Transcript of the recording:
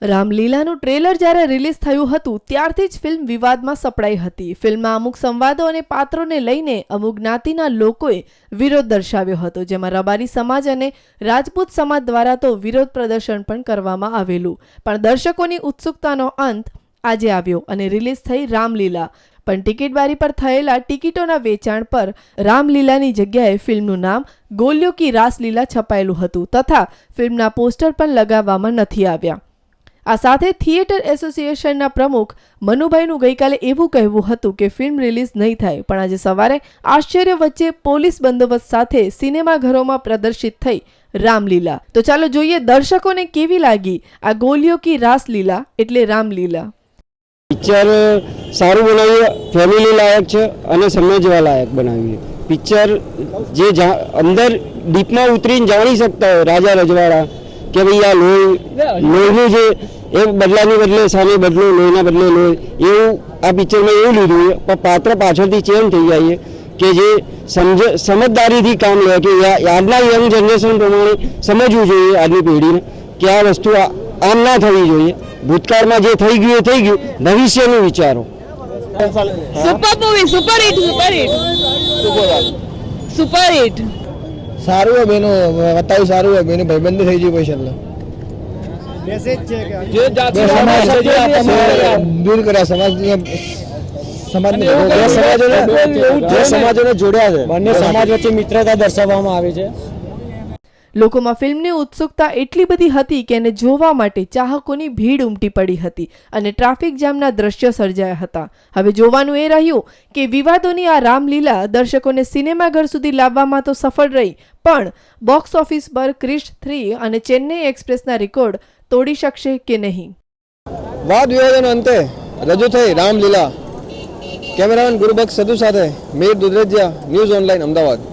રામલીલાનું trailer જ્યારે release થયું હતું ત્યારથી જ ફિલ્મ વિવાદમાં સપડાઈ હતી. ફિલ્મમાં અમુક સંવાદો અને પાત્રોને લઈને અમુક જ્ઞાતિના લોકોએ વિરોધ દર્શાવ્યો હતો, જેમાં રબારી સમાજ અને રાજપૂત સમાજ દ્વારા તો વિરોધ પ્રદર્શન પણ કરવામાં આવેલું. પણ દર્શકોની ઉત્સુકતાનો અંત આજે આવ્યો અને રિલીઝ થઈ રામલીલા. પણ ટિકિટ બારી પર થયેલા ટિકિટોના વેચાણ પર રામલીલાની જગ્યાએ ફિલ્મનું નામ ગોલિયો કી રાસલીલા છપાયેલું હતું તથા ફિલ્મના પોસ્ટર પણ લગાવવામાં નથી આવ્યા. આ સાથે થિયેટર એસોસિએશનના પ્રમુખ મનુભાઈનું ગઈકાલે એવું કહેવું હતું કે ફિલ્મ રિલીઝ નહીં થાય, પણ આજે સવારે આશ્ચર્ય વચ્ચે પોલીસ બંદોબસ્ત સાથે સિનેમાઘરોમાં પ્રદર્શિત થઈ રામલીલા. તો ચાલો જોઈએ દર્શકોને કેવી લાગી આ ગોલિયો કી રાસલીલા એટલે રામલીલા. પિક્ચર સારું બનાવ્યું, ફેમિલી લાયક છે અને સમજવા લાયક બનાવ્યું. પિક્ચર જે અંદર ડીપમાં ઉતરીને જાણી શકતા હોય રાજા રજવાડા કે ભાઈ આ લોહીનું જે એક બદલાની બદલે સામે બદલો, લોહીના બદલે લોહી, એવું આ પિક્ચરમાં એવું લીધું છે. પણ પાત્ર પાછળથી ચેન્જ થઈ જાય કે જે સમજદારીથી કામ લે કે આજના યંગ જનરેશન પ્રમાણે સમજવું જોઈએ આજની પેઢીને કે આ વસ્તુ આમ ના થવી જોઈએ. ભૂતકાળમાં જે થઈ ગયું એ થઈ ગયું, ભવિષ્યનું વિચારો. Super movie, super hit, super hit, super hit. સારું હોય બેનો બતાવ્યું, સારું હોય બેની ભાઈબંધી થઈ ગઈ પછી એટલે દૂર કર્યા સમાજોને જોડ્યા છે. બંને સમાજ વચ્ચે મિત્રતા દર્શાવવામાં આવી છે. લોકોમાં ફિલ્મની ઉત્સુકતા એટલી બધી હતી કે એને જોવા માટે ચાહકોની ભીડ ઉમટી પડી હતી અને ટ્રાફિક જામના દ્રશ્યો સર્જાયા હતા. હવે જોવાનું એ રહ્યું કે વિવાદોની આ રામલીલા દર્શકોને સિનેમાઘર સુધી લાવવામાં તો સફળ રહી, પણ બોક્સ ઓફિસ પર ક્રિશ 3 અને ચેન્નઈ એક્સપ્રેસના રેકોર્ડ તોડી શકશે કે નહીં. વાદ વિવાદોના અંતે રજૂ થઈ રામલીલા. કેમેરામેન ગુરુબક્ષ સદુ સાથે મીર દુધરેજિયા, ન્યૂઝ ઓનલાઈન, અમદાવાદ.